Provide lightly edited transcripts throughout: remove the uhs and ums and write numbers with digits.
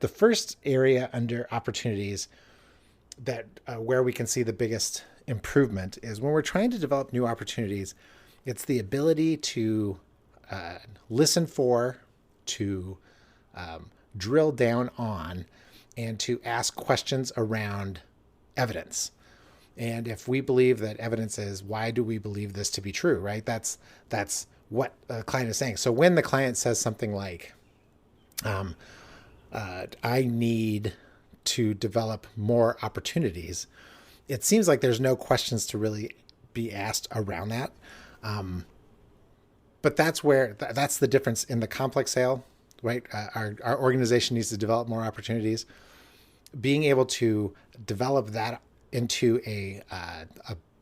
the first area under opportunities that where we can see the biggest improvement is when we're trying to develop new opportunities. It's the ability to listen for, to drill down on, and to ask questions around evidence. And if we believe that evidence is, why do we believe this to be true, right? That's what the client is saying. So when the client says something like, I need to develop more opportunities, it seems like there's no questions to really be asked around that. But that's the difference in the complex sale, right? Our organization needs to develop more opportunities. Being able to develop that into a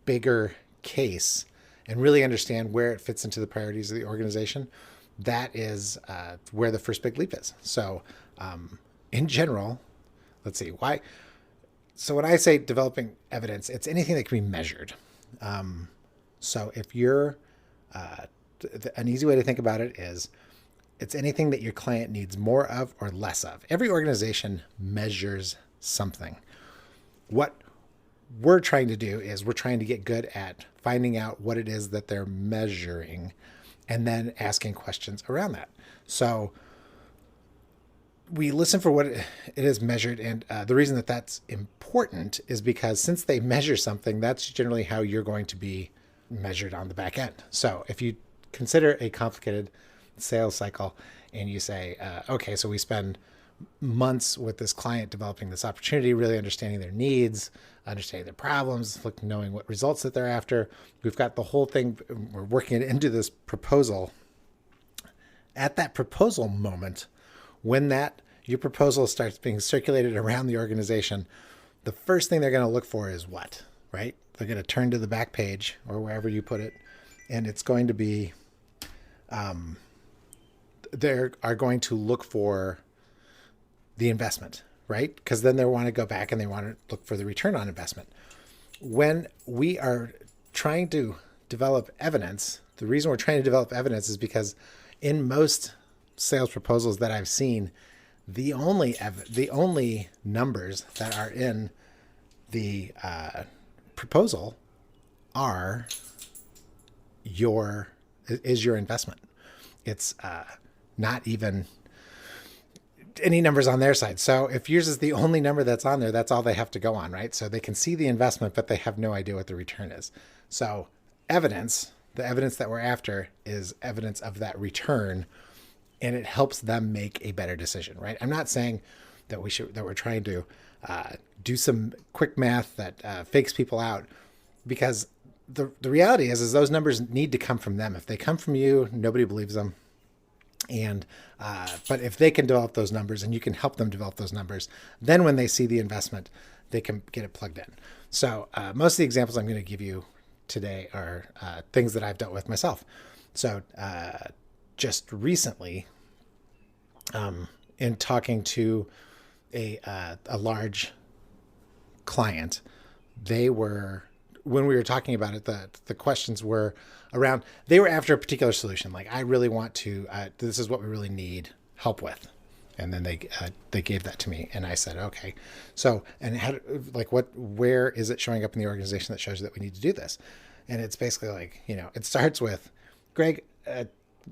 bigger case and really understand where it fits into the priorities of the organization, that is where the first big leap is. So in general, let's see why. So when I say developing evidence, it's anything that can be measured. So if you're, an easy way to think about it is it's anything that your client needs more of or less of. Every organization measures something. What we're trying to do is we're trying to get good at finding out what it is that they're measuring and then asking questions around that. So we listen for what it is measured. And the reason that that's important is because since they measure something, that's generally how you're going to be measured on the back end. So if you consider a complicated sales cycle and you say, okay, so we spend months with this client developing this opportunity, really understanding their needs, understanding their problems, knowing what results that they're after. We've got the whole thing. We're working it into this proposal. At that proposal moment, when your proposal starts being circulated around the organization, the first thing they're going to look for is what, right? They're going to turn to the back page or wherever you put it, and it's going to be, they are going to look for the investment, right? Because then they want to go back and they want to look for the return on investment. When we are trying to develop evidence, the reason we're trying to develop evidence is because in most sales proposals that I've seen, the only numbers that are in the proposal is your investment. It's not even any numbers on their side. So if yours is the only number that's on there, that's all they have to go on, right? So they can see the investment, but they have no idea what the return is. So the evidence that we're after is evidence of that return, and it helps them make a better decision, right? I'm not saying that we're trying to do some quick math that fakes people out, because the reality is those numbers need to come from them. If they come from you, nobody believes them. And but if they can develop those numbers and you can help them develop those numbers, then when they see the investment, they can get it plugged in. So most of the examples I'm going to give you today are things that I've dealt with myself. So just recently, in talking to a large client, when we were talking about it, the questions were around, they were after a particular solution. Like, I really want to, this is what we really need help with. And then they gave that to me, and I said, okay. So, and where is it showing up in the organization that shows that we need to do this? And it's basically like, it starts with, Greg,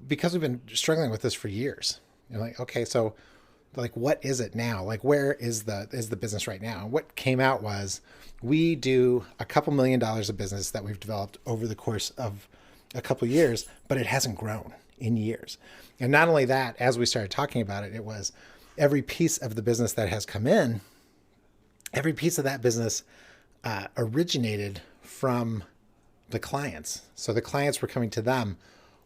because we've been struggling with this for years. You're like, okay, so like, what is it now? Like, where is the business right now? And what came out was, we do a couple $1 million of business that we've developed over the course of a couple of years, but it hasn't grown in years. And not only that, as we started talking about it, it was every piece of the business that has come in, every piece of that business originated from the clients. So the clients were coming to them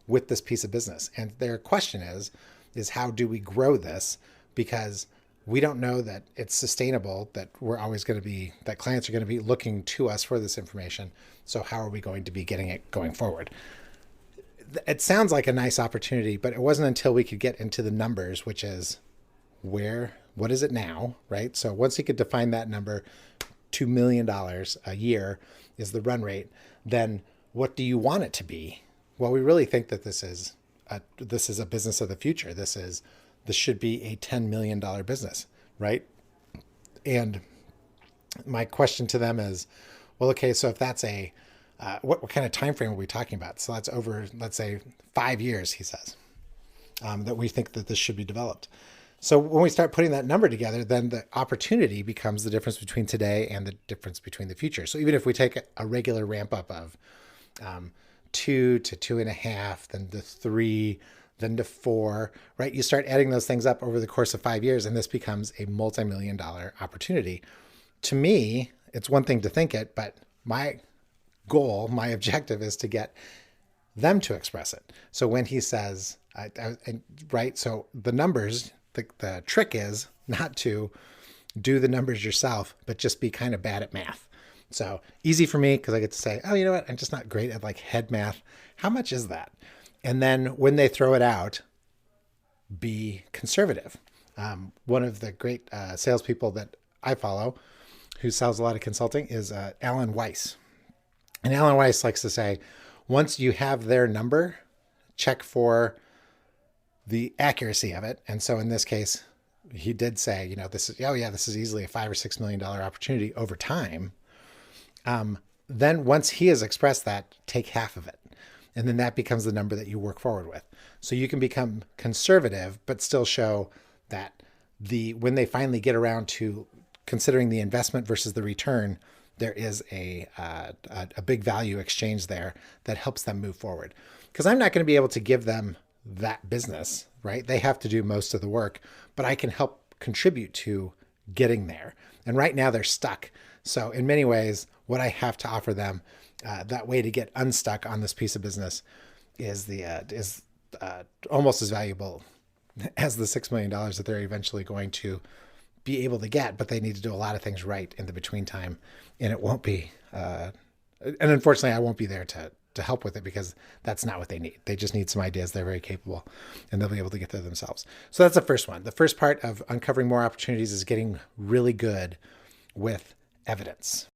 with this piece of business. And their question is how do we grow this? Because we don't know that it's sustainable, that that clients are going to be looking to us for this information. So how are we going to be getting it going forward? It sounds like a nice opportunity, but it wasn't until we could get into the numbers, which is what is it now, right? So once you could define that number, $2 million a year is the run rate, then what do you want it to be? Well, we really think that this is a business of the future. This should be a $10 million business. right? And my question to them is, well, okay, so if that's what kind of time frame are we talking about? So that's over, let's say, 5 years, he says, that we think that this should be developed. So when we start putting that number together, then the opportunity becomes the difference between today and the difference between the future. So even if we take a regular ramp up of 2 to 2.5, then to 3, then to 4, right? You start adding those things up over the course of 5 years, and this becomes a multi-million-dollar opportunity. To me, it's one thing to think it, but my goal, my objective is to get them to express it. So when he says, right, so the numbers, the trick is not to do the numbers yourself, but just be kind of bad at math. So easy for me because I get to say, oh, you know what? I'm just not great at like head math. How much is that? And then when they throw it out, be conservative. One of the great salespeople that I follow who sells a lot of consulting is Alan Weiss. And Alan Weiss likes to say, once you have their number, check for the accuracy of it. And so in this case, he did say, you know, this is easily a $5 or $6 million opportunity over time. Then once he has expressed that, take half of it. And then that becomes the number that you work forward with. So you can become conservative, but still show that when they finally get around to considering the investment versus the return, there is a big value exchange there that helps them move forward. Because I'm not going to be able to give them that business, right? They have to do most of the work, but I can help contribute to getting there. And right now they're stuck. So in many ways, what I have to offer them, that way to get unstuck on this piece of business is almost as valuable as the $6 million that they're eventually going to be able to get, but they need to do a lot of things right in the between time. And it won't be, and unfortunately I won't be there to help with it because that's not what they need. They just need some ideas. They're very capable and they'll be able to get there themselves. So that's the first one. The first part of uncovering more opportunities is getting really good with evidence.